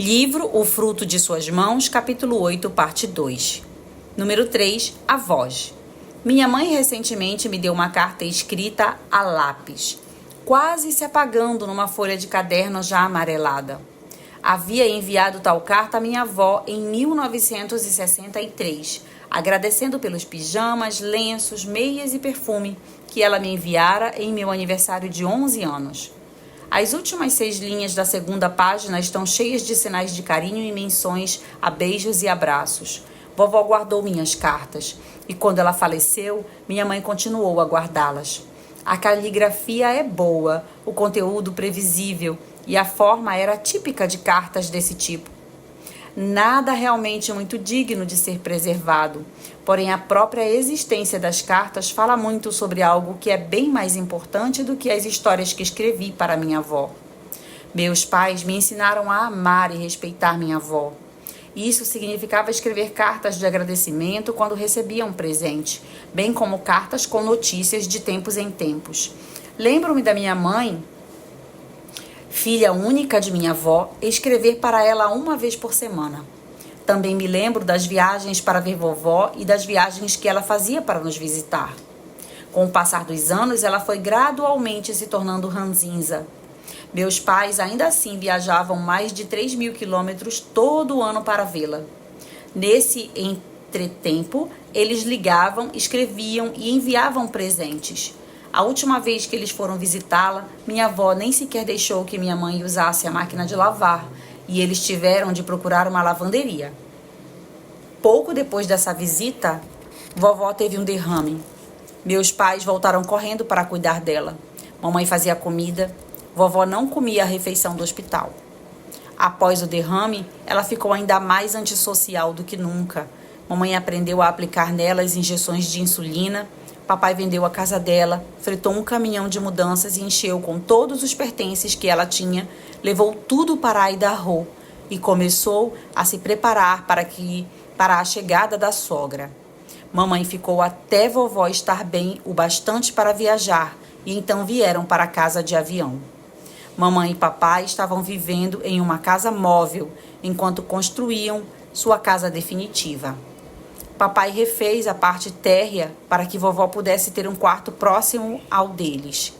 Livro O Fruto de Suas Mãos, capítulo 8, parte 2. Número 3, a voz. Minha mãe recentemente me deu uma carta escrita a lápis, quase se apagando numa folha de caderno já amarelada. Havia enviado tal carta à minha avó em 1963, agradecendo pelos pijamas, lenços, meias e perfume que ela me enviara em meu aniversário de 11 anos. As últimas 6 linhas da segunda página estão cheias de sinais de carinho e menções a beijos e abraços. Vovó guardou minhas cartas e quando ela faleceu, minha mãe continuou a guardá-las. A caligrafia é boa, o conteúdo previsível e a forma era típica de cartas desse tipo. Nada realmente muito digno de ser preservado, porém a própria existência das cartas fala muito sobre algo que é bem mais importante do que as histórias que escrevi para minha avó. Meus pais me ensinaram a amar e respeitar minha avó. Isso significava escrever cartas de agradecimento quando recebiam um presente, bem como cartas com notícias de tempos em tempos. Lembro-me da minha mãe, filha única de minha avó, escrever para ela uma vez por semana. Também me lembro das viagens para ver vovó e das viagens que ela fazia para nos visitar. Com o passar dos anos, ela foi gradualmente se tornando ranzinza. Meus pais ainda assim viajavam mais de 3.000 quilômetros todo ano para vê-la. Nesse entretempo, eles ligavam, escreviam e enviavam presentes. A última vez que eles foram visitá-la, minha avó nem sequer deixou que minha mãe usasse a máquina de lavar e eles tiveram de procurar uma lavanderia. Pouco depois dessa visita, vovó teve um derrame. Meus pais voltaram correndo para cuidar dela. Mamãe fazia comida, vovó não comia a refeição do hospital. Após o derrame, ela ficou ainda mais antissocial do que nunca. Mamãe aprendeu a aplicar nela as injeções de insulina. Papai vendeu a casa dela, fretou um caminhão de mudanças e encheu com todos os pertences que ela tinha, levou tudo para Idaho e começou a se preparar para a chegada da sogra. Mamãe ficou até vovó estar bem o bastante para viajar e então vieram para a casa de avião. Mamãe e papai estavam vivendo em uma casa móvel enquanto construíam sua casa definitiva. Papai refez a parte térrea para que vovó pudesse ter um quarto próximo ao deles.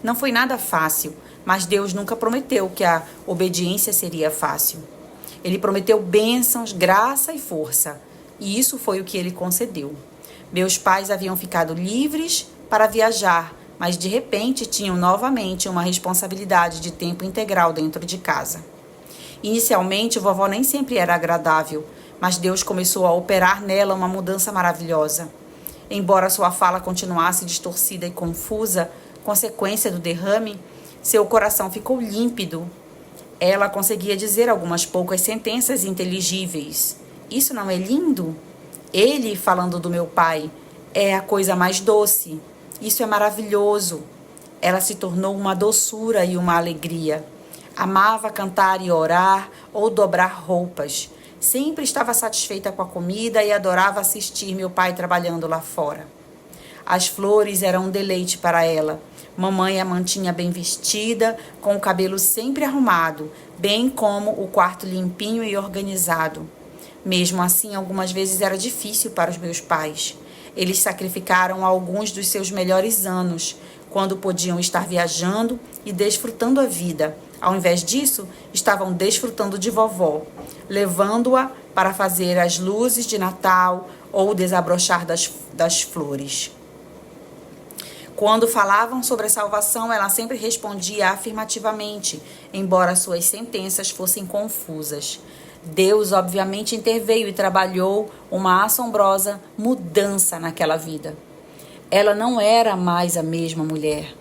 Não foi nada fácil, mas Deus nunca prometeu que a obediência seria fácil. Ele prometeu bênçãos, graça e força, e isso foi o que ele concedeu. Meus pais haviam ficado livres para viajar, mas de repente tinham novamente uma responsabilidade de tempo integral dentro de casa. Inicialmente, vovó nem sempre era agradável, mas Deus começou a operar nela uma mudança maravilhosa. Embora sua fala continuasse distorcida e confusa, consequência do derrame, seu coração ficou límpido. Ela conseguia dizer algumas poucas sentenças inteligíveis. Isso não é lindo? Ele, falando do meu pai, é a coisa mais doce. Isso é maravilhoso. Ela se tornou uma doçura e uma alegria. Amava cantar e orar ou dobrar roupas. Sempre estava satisfeita com a comida e adorava assistir meu pai trabalhando lá fora. As flores eram um deleite para ela. Mamãe a mantinha bem vestida, com o cabelo sempre arrumado, bem como o quarto limpinho e organizado. Mesmo assim, algumas vezes era difícil para os meus pais. Eles sacrificaram alguns dos seus melhores anos, quando podiam estar viajando e desfrutando a vida. Ao invés disso, estavam desfrutando de vovó, levando-a para fazer as luzes de Natal ou desabrochar das flores. Quando falavam sobre a salvação, ela sempre respondia afirmativamente, embora suas sentenças fossem confusas. Deus, obviamente, interveio e trabalhou uma assombrosa mudança naquela vida. Ela não era mais a mesma mulher.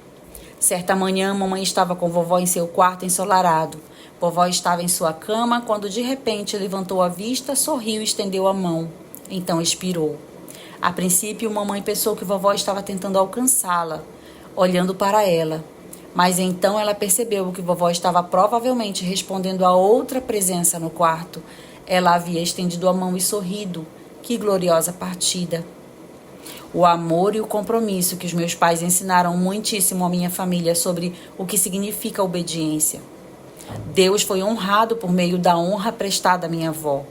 Certa manhã, mamãe estava com vovó em seu quarto ensolarado. Vovó estava em sua cama quando de repente levantou a vista, sorriu e estendeu a mão. Então expirou. A princípio, mamãe pensou que vovó estava tentando alcançá-la, olhando para ela. Mas então ela percebeu que vovó estava provavelmente respondendo a outra presença no quarto. Ela havia estendido a mão e sorrido. Que gloriosa partida! O amor e o compromisso que os meus pais ensinaram muitíssimo à minha família sobre o que significa obediência. Deus foi honrado por meio da honra prestada à minha avó.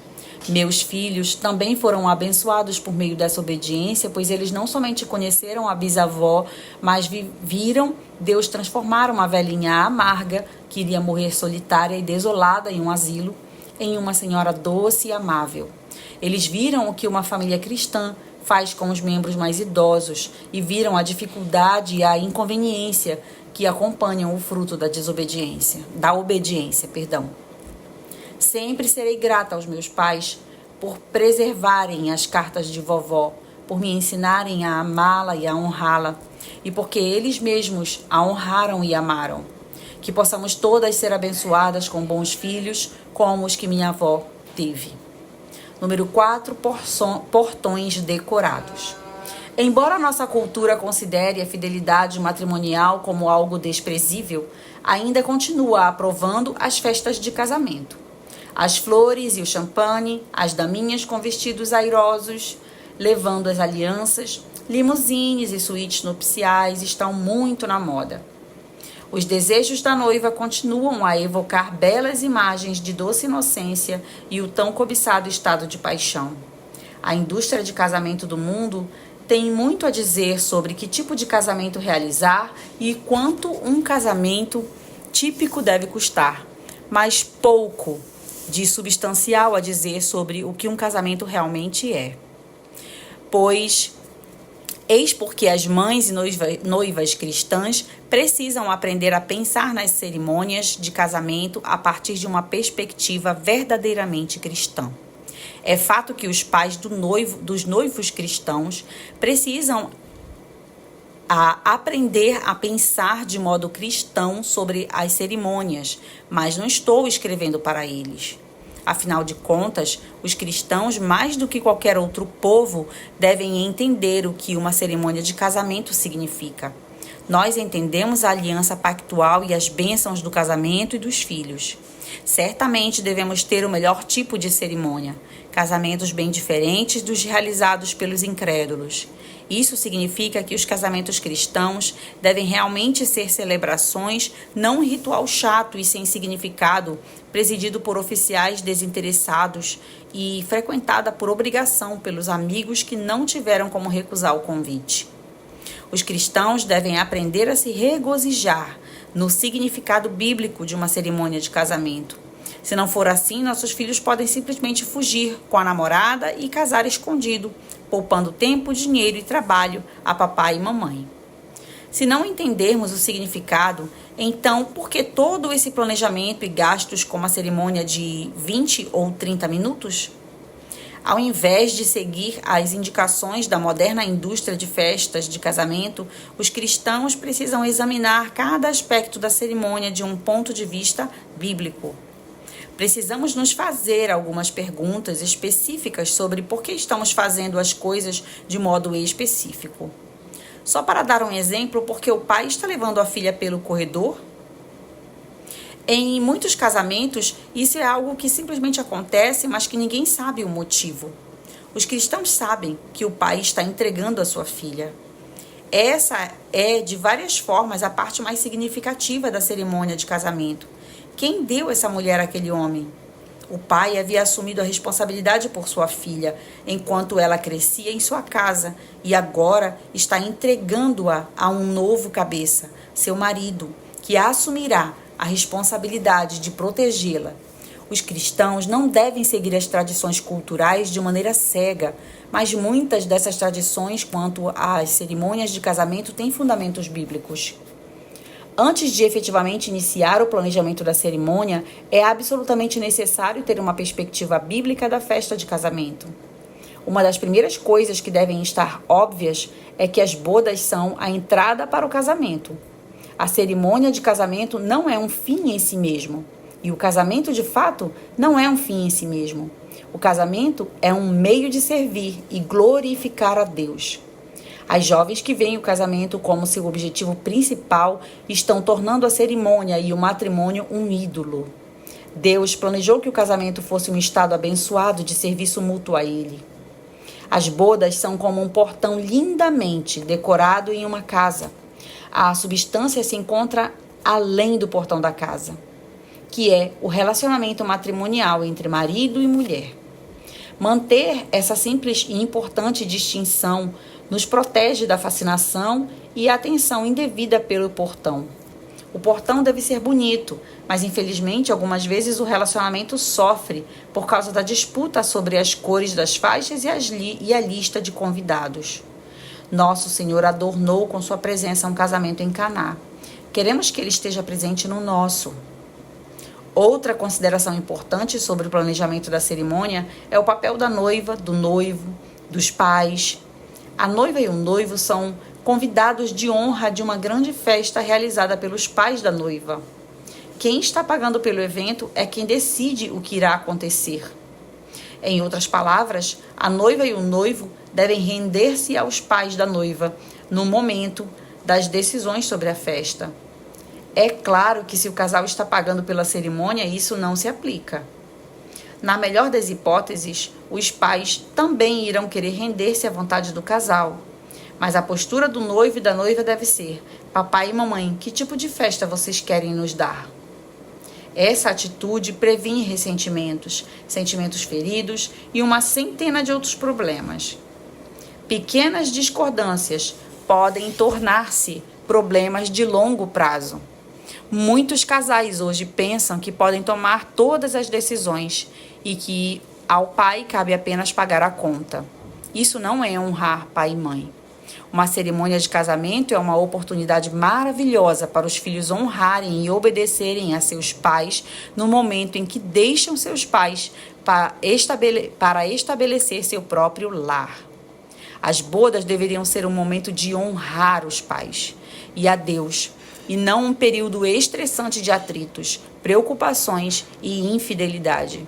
Meus filhos também foram abençoados por meio dessa obediência, pois eles não somente conheceram a bisavó, mas viram Deus transformar uma velhinha amarga, que iria morrer solitária e desolada em um asilo, em uma senhora doce e amável. Eles viram o que uma família cristã faz com os membros mais idosos e viram a dificuldade e a inconveniência que acompanham o fruto da obediência. Sempre serei grata aos meus pais por preservarem as cartas de vovó, por me ensinarem a amá-la e a honrá-la, e porque eles mesmos a honraram e amaram. Que possamos todas ser abençoadas com bons filhos, como os que minha avó teve. Número 4, portões decorados. Embora nossa cultura considere a fidelidade matrimonial como algo desprezível, ainda continua aprovando as festas de casamento. As flores e o champanhe, as daminhas com vestidos airosos, levando as alianças, limusines e suítes nupciais estão muito na moda. Os desejos da noiva continuam a evocar belas imagens de doce inocência e o tão cobiçado estado de paixão. A indústria de casamento do mundo tem muito a dizer sobre que tipo de casamento realizar e quanto um casamento típico deve custar, mas pouco de substancial a dizer sobre o que um casamento realmente é. Eis porque as mães e noivas cristãs precisam aprender a pensar nas cerimônias de casamento a partir de uma perspectiva verdadeiramente cristã. É fato que os pais dos noivos cristãos precisam aprender a pensar de modo cristão sobre as cerimônias, mas não estou escrevendo para eles. Afinal de contas, os cristãos, mais do que qualquer outro povo, devem entender o que uma cerimônia de casamento significa. Nós entendemos a aliança pactual e as bênçãos do casamento e dos filhos. Certamente devemos ter o melhor tipo de cerimônia, casamentos bem diferentes dos realizados pelos incrédulos. Isso significa que os casamentos cristãos devem realmente ser celebrações, não um ritual chato e sem significado, presidido por oficiais desinteressados e frequentada por obrigação pelos amigos que não tiveram como recusar o convite. Os cristãos devem aprender a se regozijar no significado bíblico de uma cerimônia de casamento. Se não for assim, nossos filhos podem simplesmente fugir com a namorada e casar escondido, poupando tempo, dinheiro e trabalho a papai e mamãe. Se não entendermos o significado, então por que todo esse planejamento e gastos com uma cerimônia de 20 ou 30 minutos? Ao invés de seguir as indicações da moderna indústria de festas de casamento, os cristãos precisam examinar cada aspecto da cerimônia de um ponto de vista bíblico. Precisamos nos fazer algumas perguntas específicas sobre por que estamos fazendo as coisas de modo específico. Só para dar um exemplo, porque o pai está levando a filha pelo corredor? Em muitos casamentos, isso é algo que simplesmente acontece, mas que ninguém sabe o motivo. Os cristãos sabem que o pai está entregando a sua filha. Essa é, de várias formas, a parte mais significativa da cerimônia de casamento. Quem deu essa mulher àquele homem? O pai havia assumido a responsabilidade por sua filha, enquanto ela crescia em sua casa, e agora está entregando-a a um novo cabeça, seu marido, que assumirá a responsabilidade de protegê-la. Os cristãos não devem seguir as tradições culturais de maneira cega, mas muitas dessas tradições quanto às cerimônias de casamento têm fundamentos bíblicos. Antes de efetivamente iniciar o planejamento da cerimônia, é absolutamente necessário ter uma perspectiva bíblica da festa de casamento. Uma das primeiras coisas que devem estar óbvias é que as bodas são a entrada para o casamento. A cerimônia de casamento não é um fim em si mesmo. E o casamento, de fato, não é um fim em si mesmo. O casamento é um meio de servir e glorificar a Deus. As jovens que veem o casamento como seu objetivo principal estão tornando a cerimônia e o matrimônio um ídolo. Deus planejou que o casamento fosse um estado abençoado de serviço mútuo a Ele. As bodas são como um portão lindamente decorado em uma casa. A substância se encontra além do portão da casa. que é o relacionamento matrimonial entre marido e mulher. Manter essa simples e importante distinção nos protege da fascinação e atenção indevida pelo portão. O portão deve ser bonito, mas infelizmente algumas vezes o relacionamento sofre por causa da disputa sobre as cores das faixas e a lista de convidados. Nosso Senhor adornou com sua presença um casamento em Caná. Queremos que Ele esteja presente no nosso. Outra consideração importante sobre o planejamento da cerimônia é o papel da noiva, do noivo, dos pais. A noiva e o noivo são convidados de honra de uma grande festa realizada pelos pais da noiva. Quem está pagando pelo evento é quem decide o que irá acontecer. Em outras palavras, a noiva e o noivo devem render-se aos pais da noiva no momento das decisões sobre a festa. É claro que se o casal está pagando pela cerimônia, isso não se aplica. Na melhor das hipóteses, os pais também irão querer render-se à vontade do casal. Mas a postura do noivo e da noiva deve ser: papai e mamãe, que tipo de festa vocês querem nos dar? Essa atitude previne ressentimentos, sentimentos feridos e uma centena de outros problemas. Pequenas discordâncias podem tornar-se problemas de longo prazo. Muitos casais hoje pensam que podem tomar todas as decisões e que ao pai cabe apenas pagar a conta. Isso não é honrar pai e mãe. Uma cerimônia de casamento é uma oportunidade maravilhosa para os filhos honrarem e obedecerem a seus pais no momento em que deixam seus pais para estabelecer seu próprio lar. As bodas deveriam ser um momento de honrar os pais e a Deus, e não um período estressante de atritos, preocupações e infidelidade.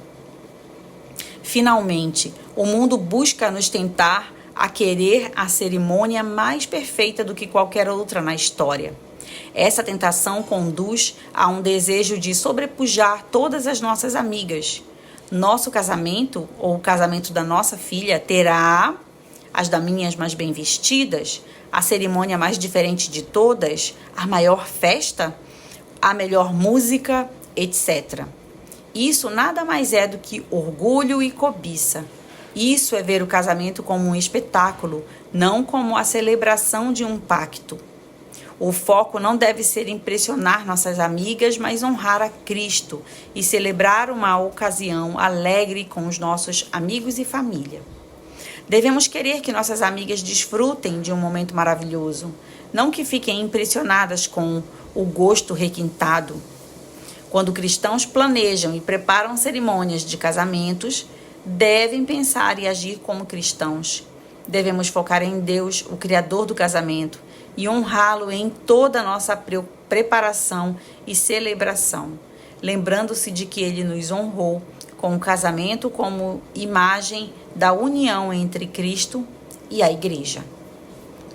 Finalmente, o mundo busca nos tentar a querer a cerimônia mais perfeita do que qualquer outra na história. Essa tentação conduz a um desejo de sobrepujar todas as nossas amigas. Nosso casamento, ou o casamento da nossa filha, terá as daminhas mais bem vestidas, a cerimônia mais diferente de todas, a maior festa, a melhor música, etc. Isso nada mais é do que orgulho e cobiça. Isso é ver o casamento como um espetáculo, não como a celebração de um pacto. O foco não deve ser impressionar nossas amigas, mas honrar a Cristo e celebrar uma ocasião alegre com os nossos amigos e família. Devemos querer que nossas amigas desfrutem de um momento maravilhoso, não que fiquem impressionadas com o gosto requintado. Quando cristãos planejam e preparam cerimônias de casamentos, devem pensar e agir como cristãos. Devemos focar em Deus, o Criador do casamento, e honrá-lo em toda a nossa preparação e celebração, lembrando-se de que Ele nos honrou com o casamento como imagem da união entre Cristo e a Igreja.